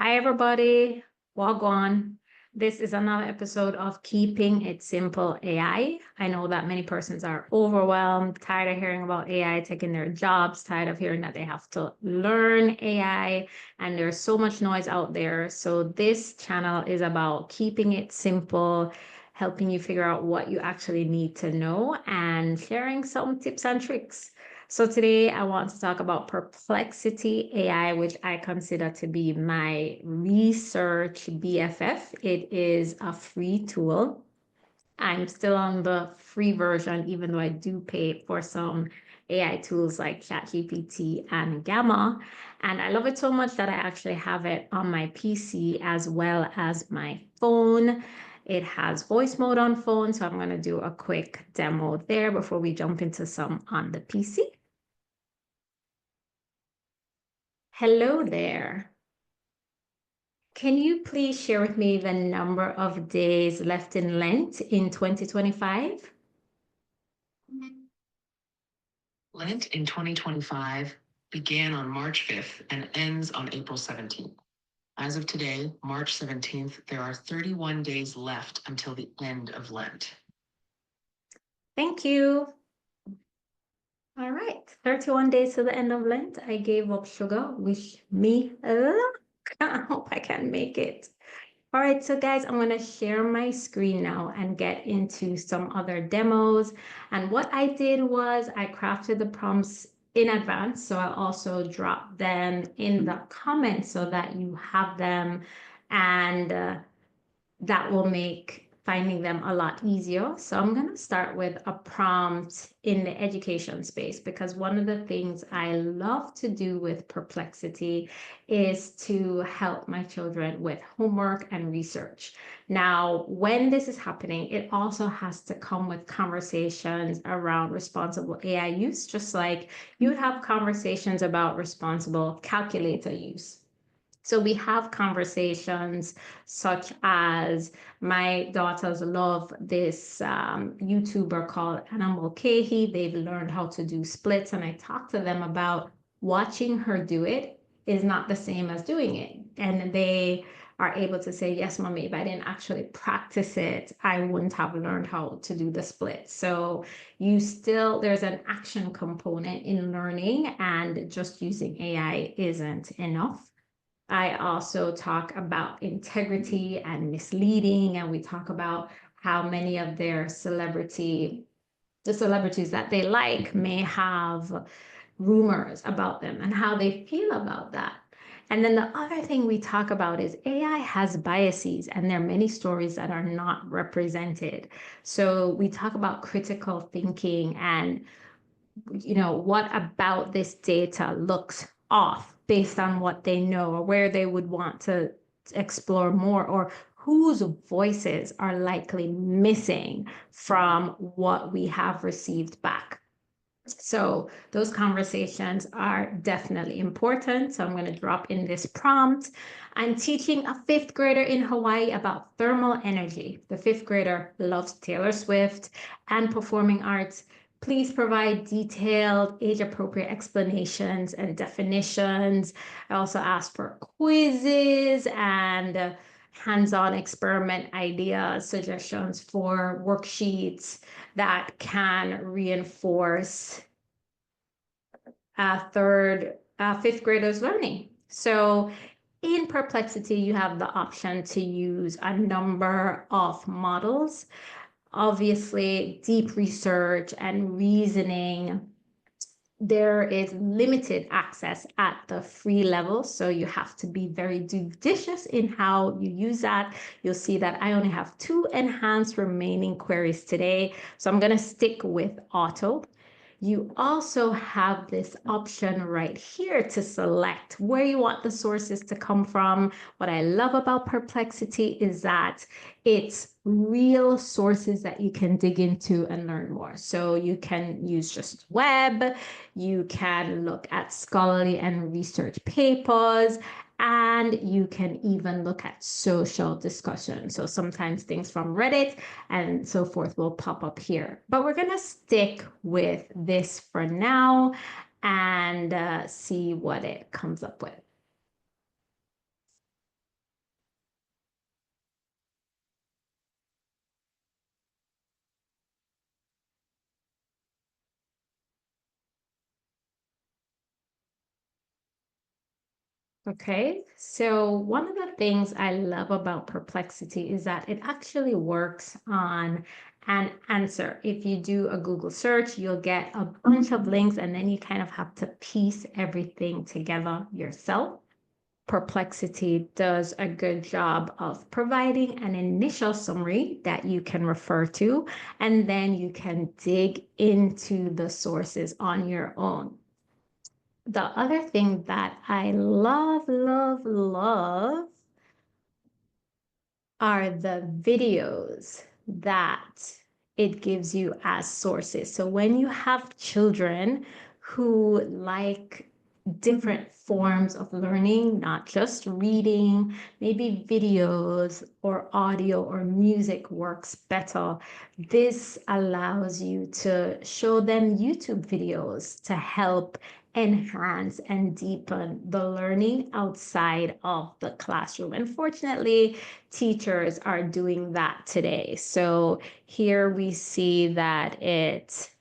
Hi, everybody. Wagwan. This is another episode of Keeping It Simple AI. I know that many persons are overwhelmed, tired of hearing about AI taking their jobs, tired of hearing that they have to learn AI, and there's so much noise out there. So, this channel is about keeping it simple, helping you figure out what you actually need to know, and sharing some tips and tricks. So today I want to talk about Perplexity AI, which I consider to be my research BFF. It is a free tool. I'm still on the free version, even though I do pay for some AI tools like ChatGPT and Gamma. And I love it so much that I actually have it on my PC as well as my phone. It has voice mode on phone, so I'm going to do a quick demo there before we jump into some on the PC. Hello there. Can you please share with me the number of days left in Lent in 2025? Lent in 2025 began on March 5th and ends on April 17th. As of today, March 17th, there are 31 days left until the end of Lent. Thank you. All right, 31 days to the end of Lent. I gave up sugar. Wish me luck. I hope I can make it. All right, so guys, I'm going to share my screen now and get into some other demos. And what I did was I crafted the prompts in advance. So I'll also drop them in the comments so that you have them, and that will make finding them a lot easier. So I'm going to start with a prompt in the education space, because one of the things I love to do with Perplexity is to help my children with homework and research. Now, when this is happening, it also has to come with conversations around responsible AI use, just like you would have conversations about responsible calculator use. So we have conversations such as, my daughters love this YouTuber called Animal Mulcahy. They've learned how to do splits, and I talk to them about watching her do it is not the same as doing it. And they are able to say, yes, mommy, if I didn't actually practice it, I wouldn't have learned how to do the split. So there's an action component in learning, and just using AI isn't enough. I also talk about integrity and misleading, and we talk about how many of the celebrities that they like may have rumors about them and how they feel about that. And then the other thing we talk about is AI has biases, and there are many stories that are not represented. So we talk about critical thinking and, what about this data looks off based on what they know, or where they would want to explore more, or whose voices are likely missing from what we have received back. So those conversations are definitely important. So I'm going to drop in this prompt. I'm teaching a fifth grader in Hawaii about thermal energy. The fifth grader loves Taylor Swift and performing arts. Please provide detailed, age-appropriate explanations and definitions. I also asked for quizzes and hands-on experiment ideas, suggestions for worksheets that can reinforce fifth graders learning. So in Perplexity, you have the option to use a number of models. Obviously, deep research and reasoning, there is limited access at the free level, so you have to be very judicious in how you use that. You'll see that I only have 2 enhanced remaining queries today, so I'm going to stick with auto. You also have this option right here to select where you want the sources to come from. What I love about Perplexity is that it's real sources that you can dig into and learn more. So you can use just web, you can look at scholarly and research papers, and you can even look at social discussion. So sometimes things from Reddit and so forth will pop up here. But we're going to stick with this for now and see what it comes up with. Okay, so one of the things I love about Perplexity is that it actually works on an answer. If you do a Google search, you'll get a bunch of links and then you kind of have to piece everything together yourself. Perplexity does a good job of providing an initial summary that you can refer to, and then you can dig into the sources on your own. The other thing that I love, love, love are the videos that it gives you as sources. So when you have children who like different forms of learning, not just reading, maybe videos or audio or music works better. This allows you to show them YouTube videos to help enhance and deepen the learning outside of the classroom. Unfortunately, teachers are doing that today. So here we see that it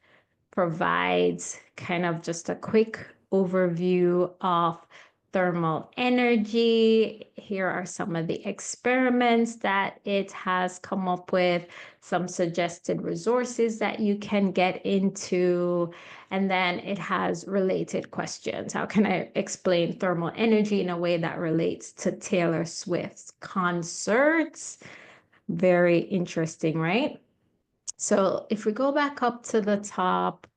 provides kind of just a quick overview of thermal energy. Here are some of the experiments that it has come up with, some suggested resources that you can get into, and then it has related questions. How can I explain thermal energy in a way that relates to Taylor Swift's concerts? Very interesting, right? So if we go back up to the top,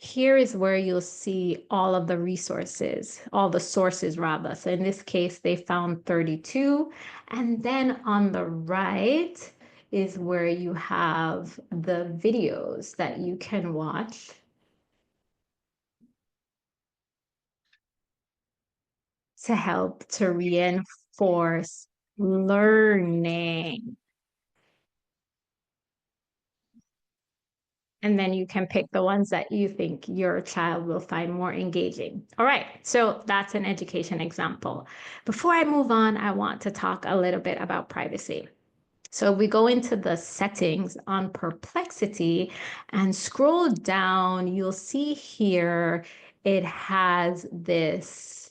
here is where you'll see all of the resources, all the sources rather. So in this case, they found 32. And then on the right is where you have the videos that you can watch to help to reinforce learning. And then you can pick the ones that you think your child will find more engaging. All right, so that's an education example. Before I move on, I want to talk a little bit about privacy. So we go into the settings on Perplexity and scroll down, you'll see here it has this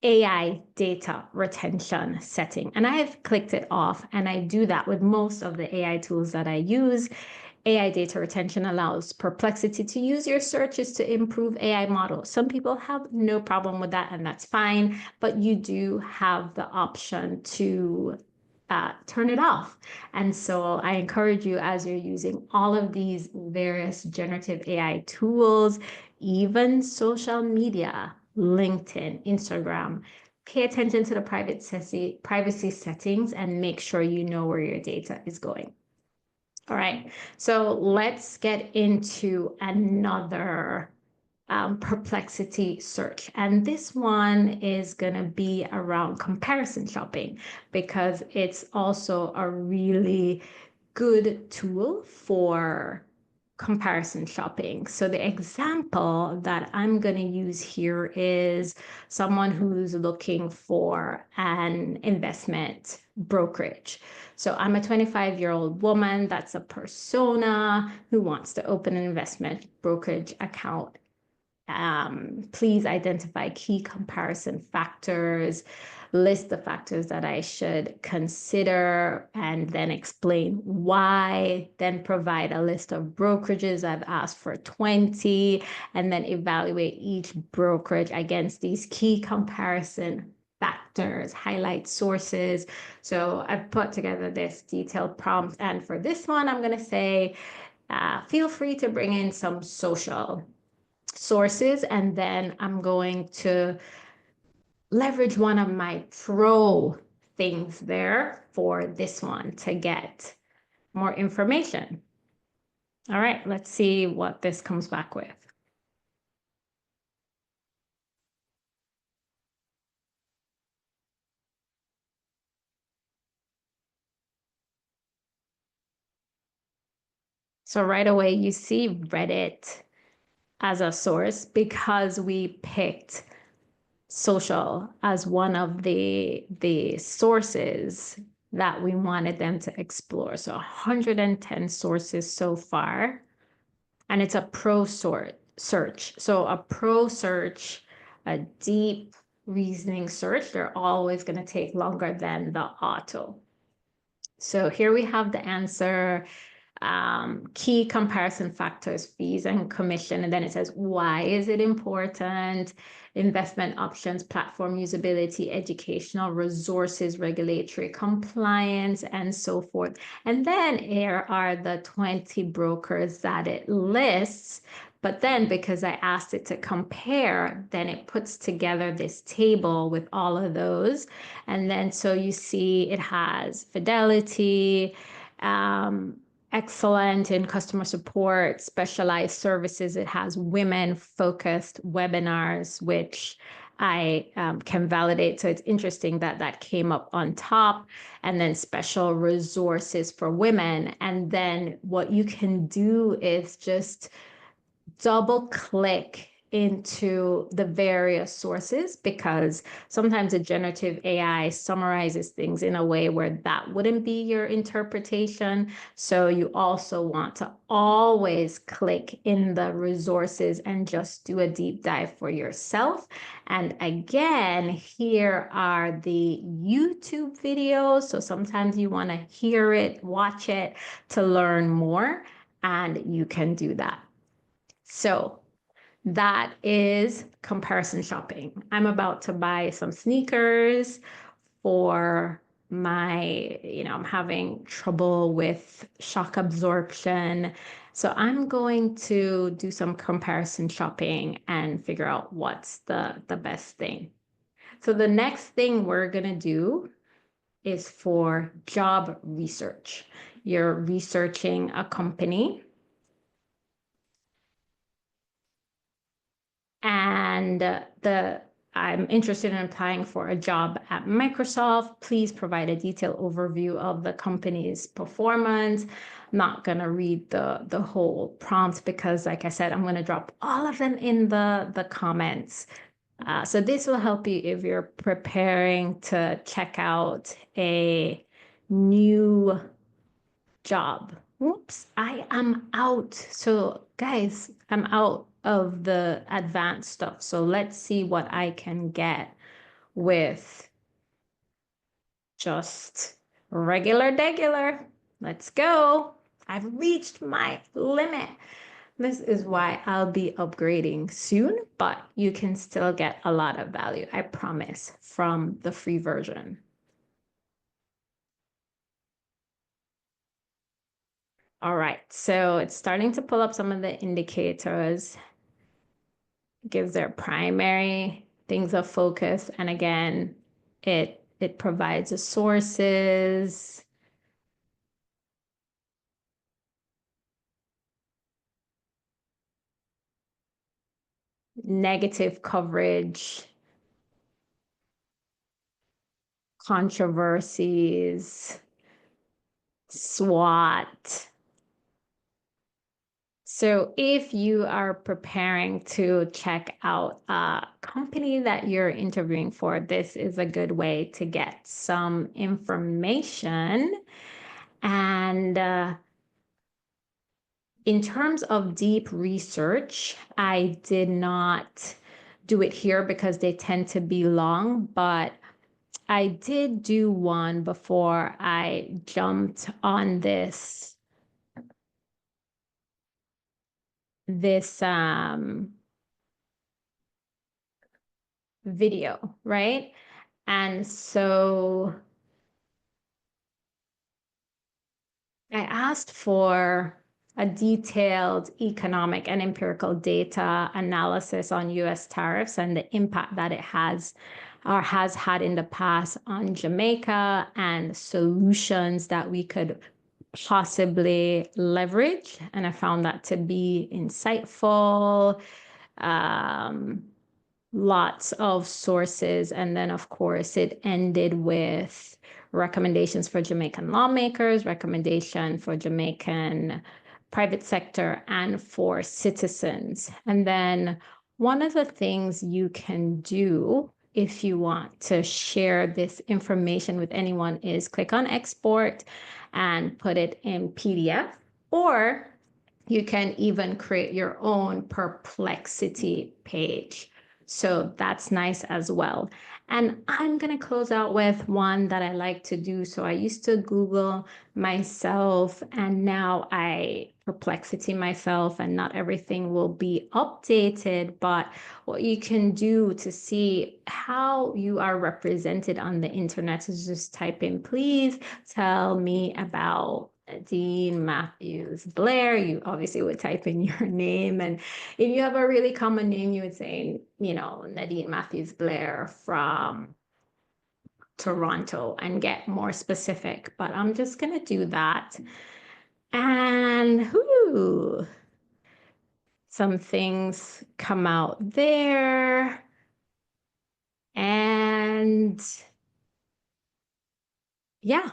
AI data retention setting. And I've clicked it off, and I do that with most of the AI tools that I use. AI data retention allows Perplexity to use your searches to improve AI models. Some people have no problem with that, and that's fine, but you do have the option to turn it off. And so I encourage you, as you're using all of these various generative AI tools, even social media, LinkedIn, Instagram, pay attention to the privacy settings and make sure you know where your data is going. All right, so let's get into another Perplexity search. And this one is going to be around comparison shopping because it's also a really good tool for comparison shopping. So the example that I'm going to use here is someone who's looking for an investment brokerage. So I'm a 25-year-old woman. That's a persona who wants to open an investment brokerage account. Please identify key comparison factors, list the factors that I should consider, and then explain why, then provide a list of brokerages. I've asked for 20, and then evaluate each brokerage against these key comparison factors, highlight sources. So I've put together this detailed prompt, and for this one, I'm going to say, feel free to bring in some social sources, and then I'm going to leverage one of my pro things there for this one to get more information. All right, let's see what this comes back with. So right away, you see Reddit as a source because we picked social as one of the sources that we wanted them to explore. So 110 sources so far, and it's a pro search. So a pro search a deep reasoning search, they're always going to take longer than the auto. So here we have the answer. Key comparison factors, fees and commission. And then it says, why is it important? Investment options, platform usability, educational resources, regulatory compliance, and so forth. And then here are the 20 brokers that it lists. But then because I asked it to compare, then it puts together this table with all of those. And then so you see it has Fidelity, excellent in customer support, specialized services. It has women-focused webinars, which I can validate. So it's interesting that that came up on top, and then special resources for women. And then what you can do is just double click into the various sources, because sometimes a generative AI summarizes things in a way where that wouldn't be your interpretation. So you also want to always click in the resources and just do a deep dive for yourself. And again, here are the YouTube videos. So sometimes you want to hear it, watch it to learn more, and you can do that. So that is comparison shopping. I'm about to buy some sneakers for my, I'm having trouble with shock absorption. So I'm going to do some comparison shopping and figure out what's the best thing. So the next thing we're going to do is for job research. You're researching a company, and I'm interested in applying for a job at Microsoft. Please provide a detailed overview of the company's performance. I'm not going to read the whole prompt because, like I said, I'm going to drop all of them in the comments. So this will help you if you're preparing to check out a new job. Whoops, I am out. So guys, I'm out of the advanced stuff. So let's see what I can get with just regular. Let's go. I've reached my limit. This is why I'll be upgrading soon, but you can still get a lot of value, I promise, from the free version. All right, so it's starting to pull up some of the indicators. It gives their primary things of focus, and again, it provides the sources. Negative coverage, controversies, SWOT. So if you are preparing to check out a company that you're interviewing for, this is a good way to get some information. And in terms of deep research, I did not do it here because they tend to be long, but I did do one before I jumped on this video, right? And so I asked for a detailed economic and empirical data analysis on US tariffs and the impact that it has or has had in the past on Jamaica, and solutions that we could possibly leverage. And I found that to be insightful. Lots of sources. And then, of course, it ended with recommendations for Jamaican lawmakers, recommendation for Jamaican private sector, and for citizens. And then one of the things you can do if you want to share this information with anyone is click on export and put it in PDF, or you can even create your own Perplexity page. So that's nice as well. And I'm going to close out with one that I like to do. So I used to Google myself, and now I Perplexity myself, and not everything will be updated. But what you can do to see how you are represented on the internet is just type in, please tell me about Nadeen Matthews Blair. You obviously would type in your name, and if you have a really common name, you would say, Nadeen Matthews Blair from Toronto, and get more specific. But I'm just going to do that. And some things come out there. And yeah,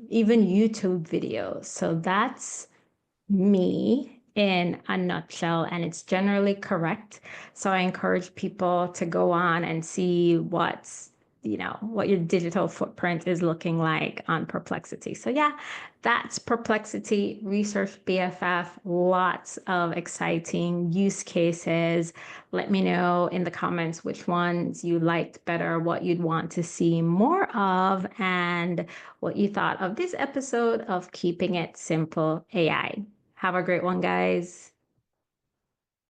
even YouTube videos. So that's me in a nutshell, and it's generally correct. So I encourage people to go on and see what your digital footprint is looking like on Perplexity. So yeah, that's Perplexity Research BFF. Lots of exciting use cases. Let me know in the comments which ones you liked better, what you'd want to see more of, and what you thought of this episode of Keeping It Simple AI. Have a great one, guys.